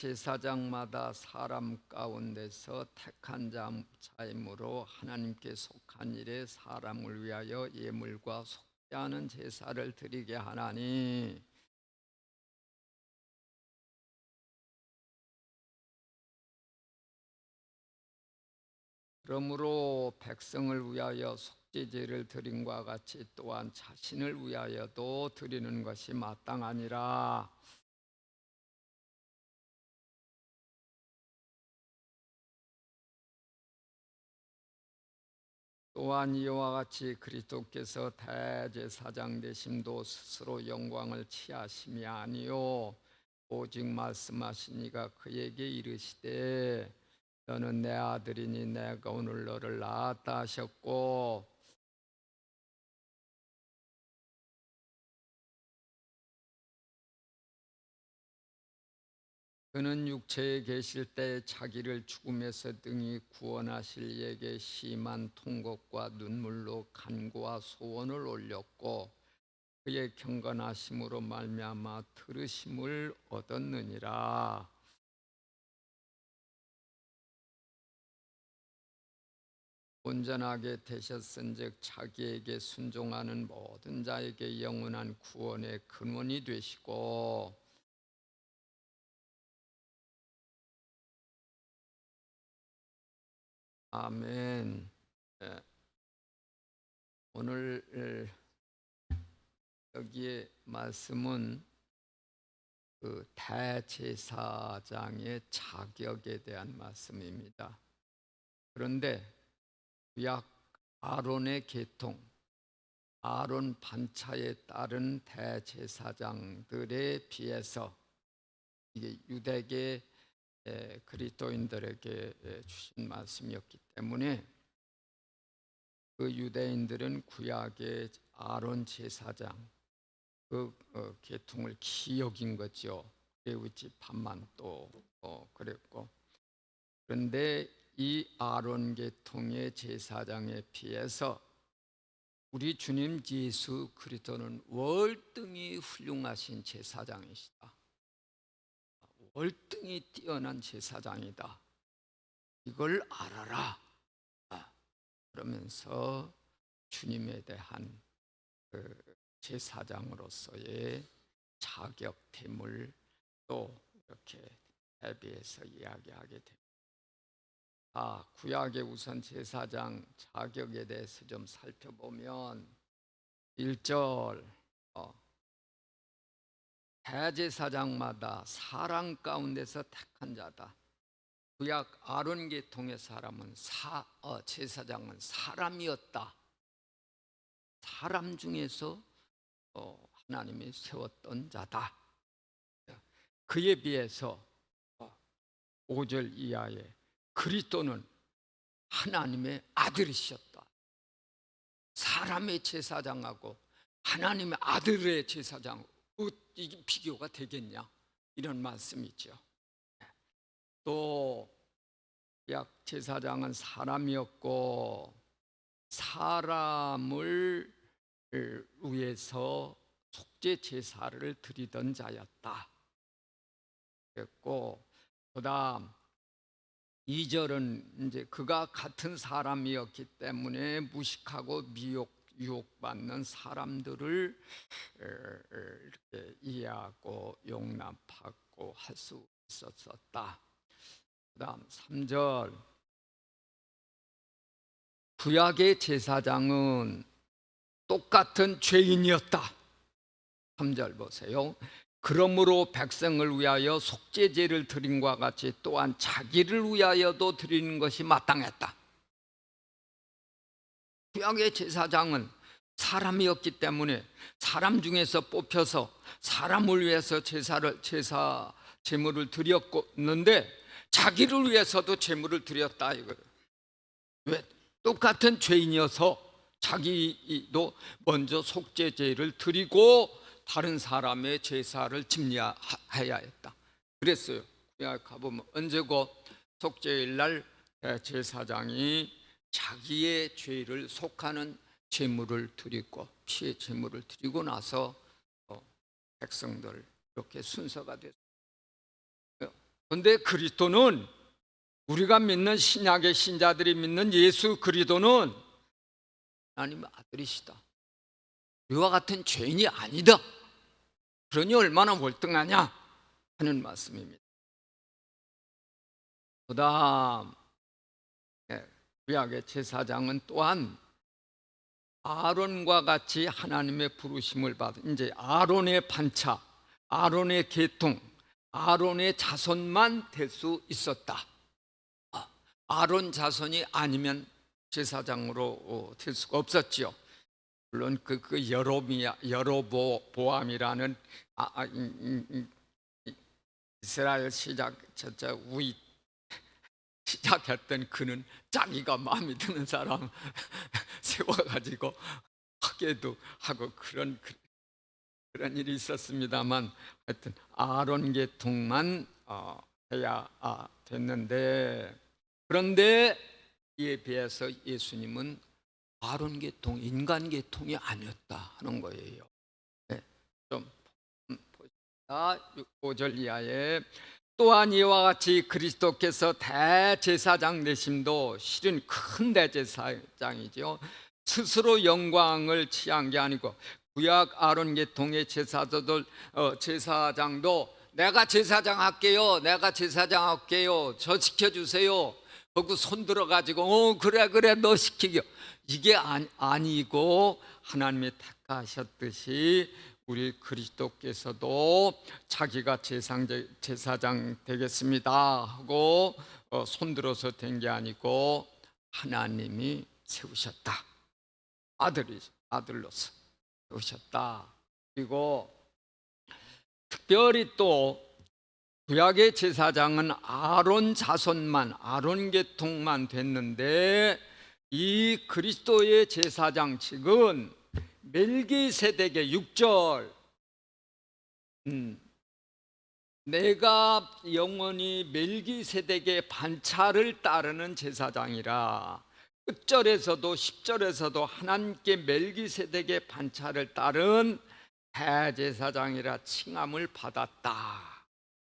제사장마다 사람 가운데서 택한 자이므로 하나님께 속한 일에 사람을 위하여 예물과 속지 않은 제사를 드리게 하나니, 그러므로 백성을 위하여 속죄제를 드림과 같이 또한 자신을 위하여도 드리는 것이 마땅하니라. 또한 이와 같이 그리스도께서 대제사장 되심도 스스로 영광을 취하심이 아니요 오직 말씀하시니가 그에게 이르시되 너는 내 아들이니 내가 오늘 너를 낳았다 하셨고, 그는 육체에 계실 때 자기를 죽음에서 등이 구원하실 이에게 심한 통곡과 눈물로 간구와 소원을 올렸고 그의 경건하심으로 말미암아 들으심을 얻었느니라. 온전하게 되셨은즉 자기에게 순종하는 모든 자에게 영원한 구원의 근원이 되시고, 아멘. 예, 오늘 여기에 말씀은 그 대제사장의 자격에 대한 말씀입니다. 그런데 구약 아론의 계통, 아론 반차에 따른 대제사장들에 비해서 이게 유대계 그리스도인들에게 주신 말씀이었기 때문에 그 유대인들은 구약의 아론 제사장 그 계통을 기억인 거죠. 레위 지파만 또 그랬고, 그런데 이 아론 계통의 제사장에 비해서 우리 주님 예수 그리스도는 월등히 훌륭하신 제사장이시다. 월등히 뛰어난 제사장이다. 이걸 알아라. 그러면서 주님에 대한 그 제사장으로서의 자격됨을 또 이렇게 대비해서 이야기하게 됩니다. 구약의 우선 제사장 자격에 대해서 좀 살펴보면 1절 대제사장마다 사람 가운데서 택한 자다. 구약 아론 계통의 사람은 제사장은 사람이었다. 사람 중에서 하나님이 세웠던 자다. 그에 비해서 5절 이하에 그리스도는 하나님의 아들이셨다. 사람의 제사장하고 하나님의 아들의 제사장, 이게 비교가 되겠냐, 이런 말씀이죠. 또 약 제사장은 사람이었고 사람을 위해서 속죄 제사를 드리던 자였다 그랬고, 그다음 2절은 이제 그가 같은 사람이었기 때문에 무식하고 유혹받는 사람들을 이렇게 이해하고 용납하고 할 수 있었다. 그다음 3절 구약의 제사장은 똑같은 죄인이었다. 3절 보세요. 그러므로 백성을 위하여 속죄제를 드림과 같이 또한 자기를 위하여도 드리는 것이 마땅했다. 구약의 제사장은 사람이었기 때문에 사람 중에서 뽑혀서 사람을 위해서 제물을 드렸는데 자기를 위해서도 제물을 드렸다 이거예요. 왜? 똑같은 죄인이어서 자기도 먼저 속죄제를 드리고 다른 사람의 제사를 집례해야 했다 그랬어요. 구약 가보면 언제고 속죄일 날 제사장이 자기의 죄를 속하는 제물을 드리고 피의 제물을 드리고 나서 백성들 이렇게 순서가 됐어요. 그런데 그리스도는, 우리가 믿는 신약의 신자들이 믿는 예수 그리스도는 하나님의 아들이시다. 우리와 같은 죄인이 아니다. 그러니 얼마나 월등하냐 하는 말씀입니다. 그다음 구약의 제사장은 또한 아론과 같이 하나님의 부르심을 받은, 이제 아론의 반차, 아론의 계통, 아론의 자손만 될 수 있었다. 아론 자손이 아니면 제사장으로 될 수가 없었지요. 물론 그 여로보암이라는 이스라엘 시작했던 그는 자기가 마음에 드는 사람 세워가지고 하게도 하고 그런 일이 있었습니다만, 하여튼 아론 계통만 해야 됐는데, 그런데 이에 비해서 예수님은 아론 계통, 인간 계통이 아니었다 하는 거예요. 네, 좀 보시다. 5절 이하에 또한 이와 같이 그리스도께서 대제사장 되심도 실은 큰 대제사장이죠. 스스로 영광을 취한 게 아니고, 구약 아론 계통의 제사장도 내가 제사장 할게요, 내가 제사장 할게요, 저 시켜주세요 하고 손 들어가지고 그래 너 시키겨, 이게 아니고, 하나님이 택하셨듯이 우리 그리스도께서도 자기가 제사장 되겠습니다 하고 손들어서 된 게 아니고 하나님이 세우셨다. 아들로서 세우셨다. 그리고 특별히 또 구약의 제사장은 아론 자손만, 아론 계통만 됐는데, 이 그리스도의 제사장직은 멜기세덱의 6절, 내가 영원히 멜기세덱의 반차를 따르는 제사장이라, 끝절에서도 10절에서도 하나님께 멜기세덱의 반차를 따른 대제사장이라 칭함을 받았다.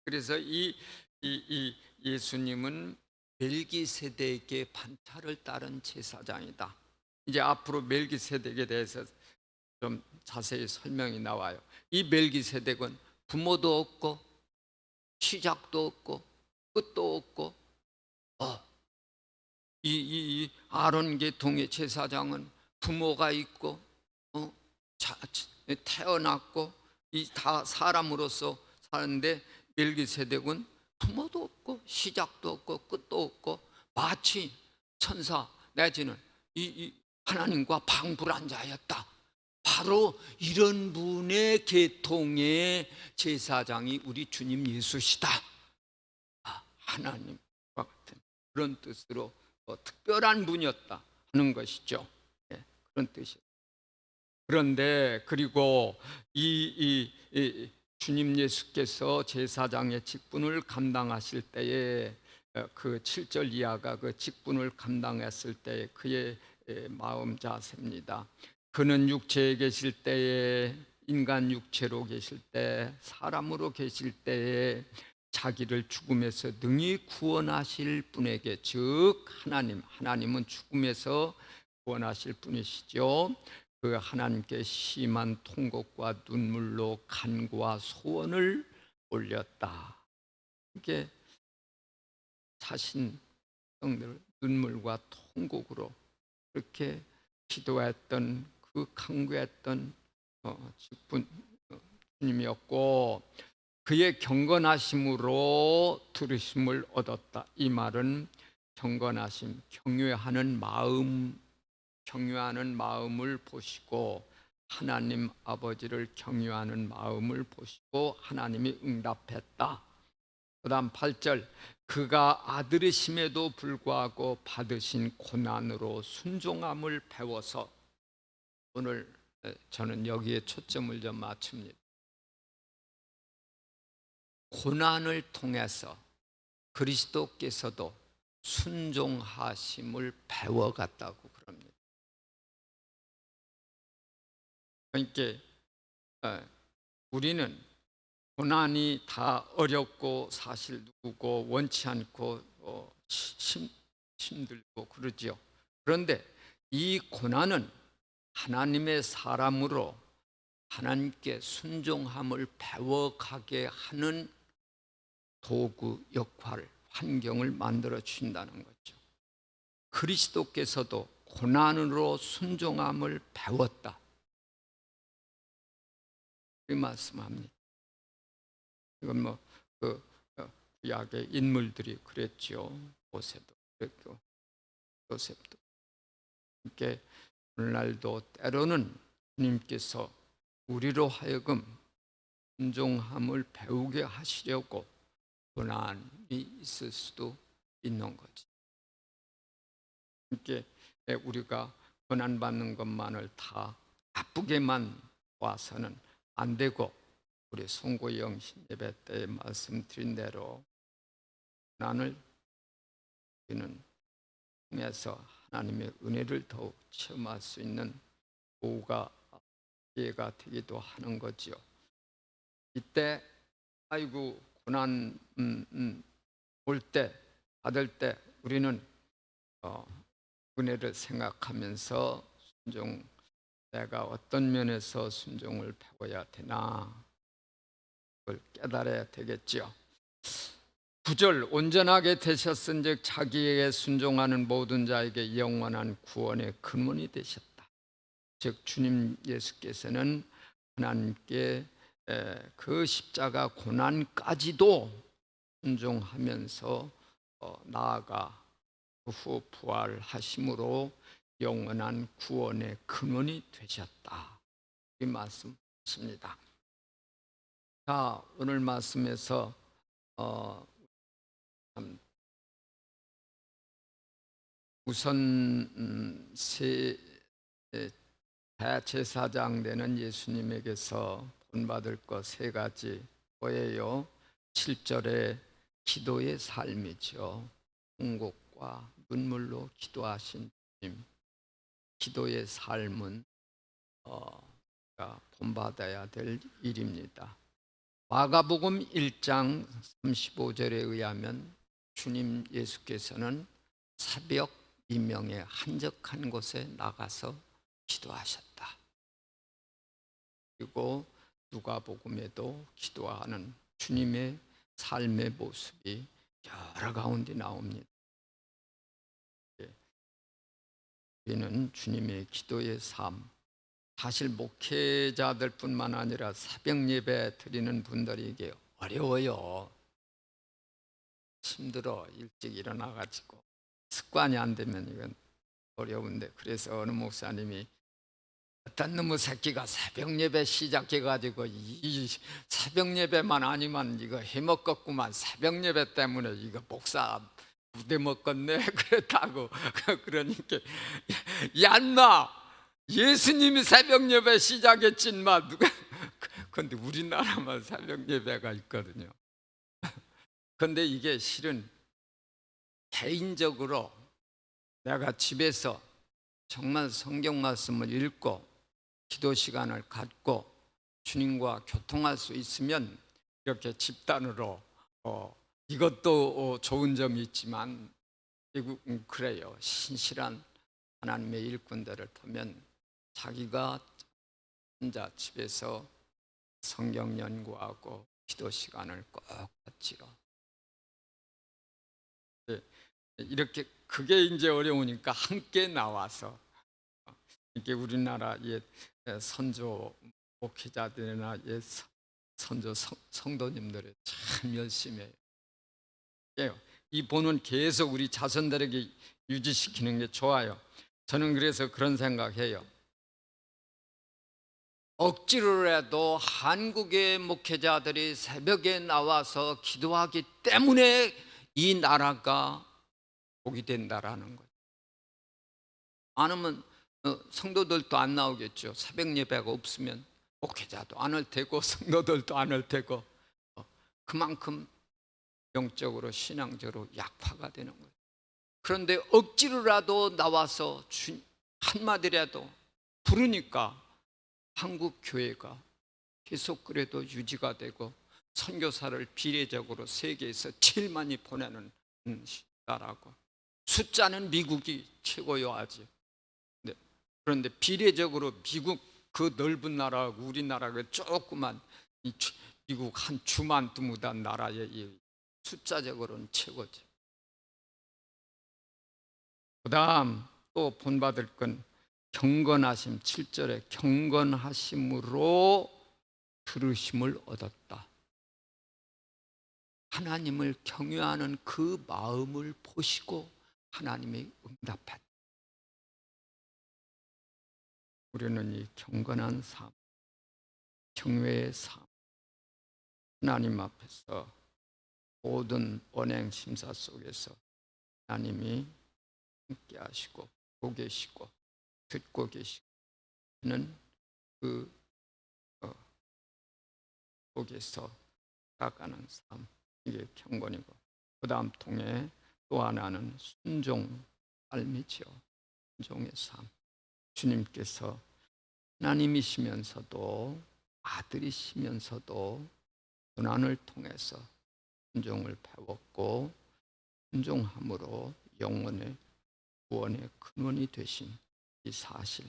그래서 이 예수님은 멜기세덱의 반차를 따른 제사장이다. 이제 앞으로 멜기세덱에 대해서 좀 자세히 설명이 나와요. 이 멜기세덱은 부모도 없고 시작도 없고 끝도 없고, 이 아론 계통의 제사장은 부모가 있고 태어났고 다 사람으로서 사는데, 멜기세덱은 부모도 없고 시작도 없고 끝도 없고 마치 천사 내지는 이 하나님과 방불한 자였다. 바로 이런 분의 계통의 제사장이 우리 주님 예수시다. 하나님과 같은 그런 뜻으로 특별한 분이었다 하는 것이죠. 그런 뜻이에요. 그런데 그리고 이 주님 예수께서 제사장의 직분을 감당하실 때에, 그 7절 이하가 그 직분을 감당했을 때 그의 마음 자세입니다. 그는 육체에 계실 때에, 인간 육체로 계실 때, 사람으로 계실 때에 자기를 죽음에서 능히 구원하실 분에게, 즉 하나님은 죽음에서 구원하실 분이시죠. 그 하나님께 심한 통곡과 눈물로 간구와 소원을 올렸다. 이게 자신 눈물과 통곡으로 그렇게 기도했던, 그 간구했던 주님이었고, 그의 경건하심으로 들으심을 얻었다. 이 말은 경건하심, 경외하는 마음을 보시고, 하나님 아버지를 경외하는 마음을 보시고 하나님이 응답했다. 그 다음 8절, 그가 아들이심에도 불구하고 받으신 고난으로 순종함을 배워서, 오늘 저는 여기에 초점을 좀 맞춥니다. 고난을 통해서 그리스도께서도 순종하심을 배워갔다고 그럽니다. 그러니까 우리는 고난이 다 어렵고 사실 누구고 원치 않고 힘들고 그러지요. 그런데 이 고난은 하나님의 사람으로 하나님께 순종함을 배워가게 하는 도구 역할, 환경을 만들어 주신다는 거죠. 그리스도께서도 고난으로 순종함을 배웠다, 이 말씀합니다. 이건 그 구약의 인물들이 그랬죠. 모세도 그랬고 요셉도. 이렇게 오늘날도 때로는 주님께서 우리로 하여금 순종함을 배우게 하시려고 고난이 있을 수도 있는 거지. 이렇게 우리가 고난 받는 것만을 다 나쁘게만 와서는 안 되고, 우리 송구영 예배 때 말씀드린 대로 고난을 우리는 통해서 하나님의 은혜를 더욱 체험할 수 있는 도구가 기회가 되기도 하는 거지요. 이때 아이고 고난 올 때, 받을 때 우리는 은혜를 생각하면서 내가 어떤 면에서 순종을 배워야 되나, 그걸 깨달아야 되겠지요. 9절, 온전하게 되셨은즉 자기에게 순종하는 모든 자에게 영원한 구원의 근원이 되셨다. 즉 주님 예수께서는 하나님께 그 십자가 고난까지도 순종하면서 나아가 그 후 부활하심으로 영원한 구원의 근원이 되셨다, 이 말씀입니다. 자, 오늘 말씀에서 우선 대제사장 되는 예수님에게서 본받을 것 세 가지 뭐예요? 7절에 기도의 삶이죠. 통곡과 눈물로 기도하신 주님, 기도의 삶은 본받아야 될 일입니다. 마가복음 1장 35절에 의하면 주님 예수께서는 새벽 미명에 한적한 곳에 나가서 기도하셨다. 그리고 누가복음에도 기도하는 주님의 삶의 모습이 여러 가운데 나옵니다. 우리는 주님의 기도의 삶, 사실 목회자들 뿐만 아니라 새벽 예배 드리는 분들이 이게 어려워요. 힘들어. 일찍 일어나가지고 습관이 안 되면 이건 어려운데, 그래서 어느 목사님이 어떤 놈의 새끼가 새벽 예배 시작해가지고 이 새벽 예배만 아니면 이거 해먹겠구만, 새벽 예배 때문에 이거 목사 무대 먹겠네 그랬다고. 그러니까 야 인마, 예수님이 새벽 예배 시작했지 인마. 누가 근데 우리나라만 새벽 예배가 있거든요. 근데 이게 실은 개인적으로 내가 집에서 정말 성경 말씀을 읽고 기도 시간을 갖고 주님과 교통할 수 있으면 이렇게 집단으로 이것도 좋은 점이 있지만 그래요. 신실한 하나님의 일꾼들을 보면 자기가 혼자 집에서 성경 연구하고 기도 시간을 꼭 갖지요. 이렇게 그게 이제 어려우니까 함께 나와서, 이게 우리나라 옛 선조 목회자들이나 옛 선조 성도님들이 참 열심히 해요. 이 본은 계속 우리 자손들에게 유지시키는 게 좋아요. 저는 그래서 그런 생각해요. 억지로라도 한국의 목회자들이 새벽에 나와서 기도하기 때문에 이 나라가 복이 된다라는 거예요. 안 하면 성도들도 안 나오겠죠. 새벽 예배가 없으면 목회자도 안 할 테고 성도들도 안 할 테고, 그만큼 영적으로 신앙적으로 약화가 되는 거예요. 그런데 억지로라도 나와서 한마디라도 부르니까 한국 교회가 계속 그래도 유지가 되고 선교사를 비례적으로 세계에서 제일 많이 보내는 나라고, 숫자는 미국이 최고요 아직. 네. 그런데 비례적으로 미국 그 넓은 나라하고 우리나라가 조그만 미국 한 주만 드무단 나라의 이 숫자적으로는 최고죠. 그 다음 또 본받을 건 경건하심. 7절에 경건하심으로 들으심을 얻었다. 하나님을 경외하는 그 마음을 보시고 하나님이 응답했다. 우리는 이 경건한 삶, 경외의 삶, 하나님 앞에서 모든 언행 심사 속에서 하나님이 함께 하시고 보고 계시고 듣고 계시는 그 속에서 나아가는 삶, 이게 경건이고, 그 다음 통해 또 하나는 순종 삶이죠. 순종의 삶. 주님께서 하나님이시면서도 아들이시면서도 고난을 통해서 순종을 배웠고, 순종함으로 영혼의 구원의 근원이 되신 이 사실.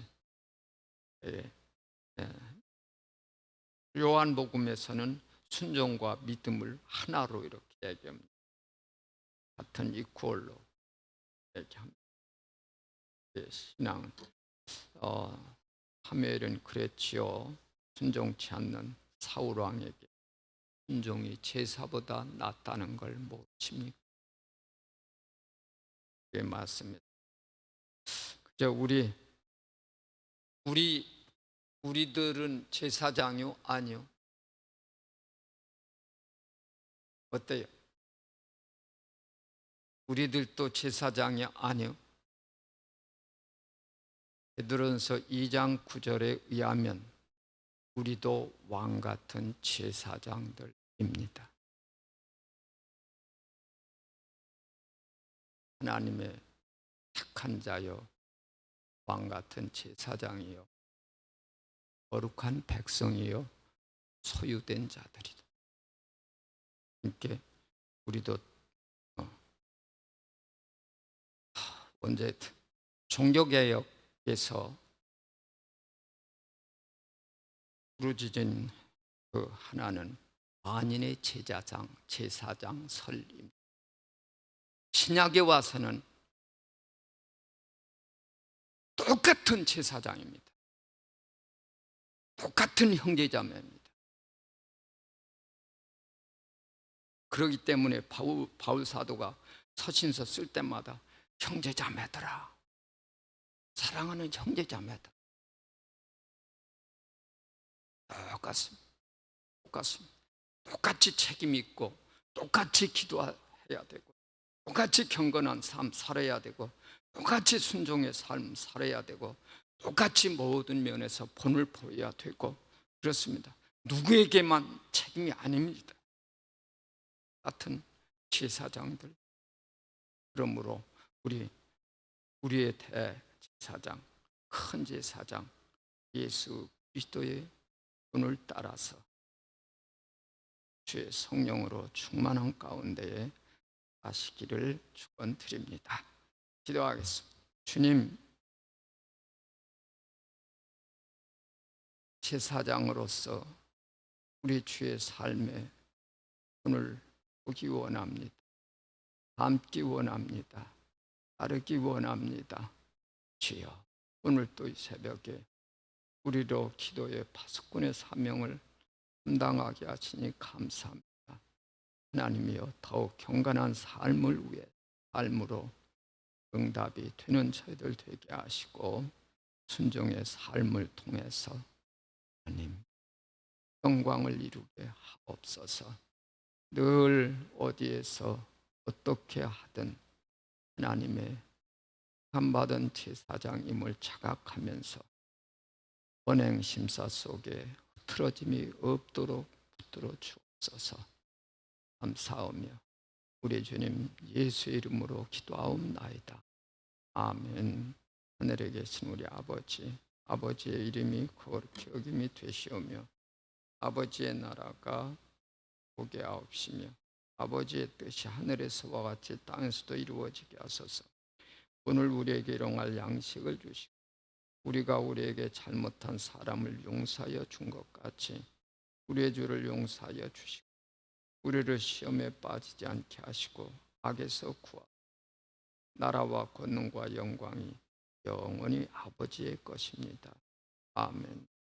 요한복음에서는 순종과 믿음을 하나로 이렇게 얘기합니다. 같은 이퀄로 얘기합니다. 신앙 사무엘은 그랬지요. 순종치 않는 사울 왕에게 순종이 제사보다 낫다는 걸 모르십니까? 그게 맞습니다. 그저 우리들은 제사장이요? 아니요. 어때요? 우리들도 제사장이 아니요. 베드로전서 2장 9절에 의하면 우리도 왕 같은 제사장들입니다. 하나님의 착한 자요, 왕 같은 제사장이요, 거룩한 백성이요, 소유된 자들이다. 함께 우리도 언제 종교개혁에서 부르짖은 그 하나는 만인의 제사장 설입니다. 신약에 와서는 똑같은 제사장입니다. 똑같은 형제자매입니다. 그렇기 때문에 바울 사도가 서신서 쓸 때마다 형제자매들아, 사랑하는 형제자매들, 똑같습니다. 똑같이 책임 있고, 똑같이 기도해야 되고, 똑같이 경건한 삶 살아야 되고, 똑같이 순종의 삶 살아야 되고, 똑같이 모든 면에서 본을 보여야 되고, 그렇습니다. 누구에게만 책임이 아닙니다. 같은 제사장들. 그러므로 우리의 대제사장, 큰 제사장 예수 그리스도의 분을 따라서 주의 성령으로 충만한 가운데에 하시기를 축원드립니다. 기도하겠습니다. 주님, 제사장으로서 우리 주의 삶에 분을 보기 원합니다. 닮기 원합니다. 따르기 원합니다. 주여, 오늘 또 이 새벽에 우리로 기도의 파수꾼의 사명을 감당하게 하시니 감사합니다. 하나님이여, 더욱 경건한 삶을 위해 삶으로 응답이 되는 저희들 되게 하시고, 순종의 삶을 통해서 하나님 영광을 이루게 하옵소서. 늘 어디에서 어떻게 하든 하나님의 감받은 제사장임을 자각하면서 언행 심사 속에 흐트러짐이 없도록 붙들어 주옵소서. 감사하며 우리 주님 예수의 이름으로 기도하옵나이다. 아멘. 하늘에 계신 우리 아버지, 아버지의 이름이 거룩히 여김이 되시오며 아버지의 나라가 보게 하옵시며 아버지의 뜻이 하늘에서와 같이 땅에서도 이루어지게 하소서. 오늘 우리에게 일용할 양식을 주시고 우리가 우리에게 잘못한 사람을 용서하여 준 것 같이 우리의 죄를 용서하여 주시고 우리를 시험에 빠지지 않게 하시고 악에서 구하소서. 나라와 권능과 영광이 영원히 아버지의 것입니다. 아멘.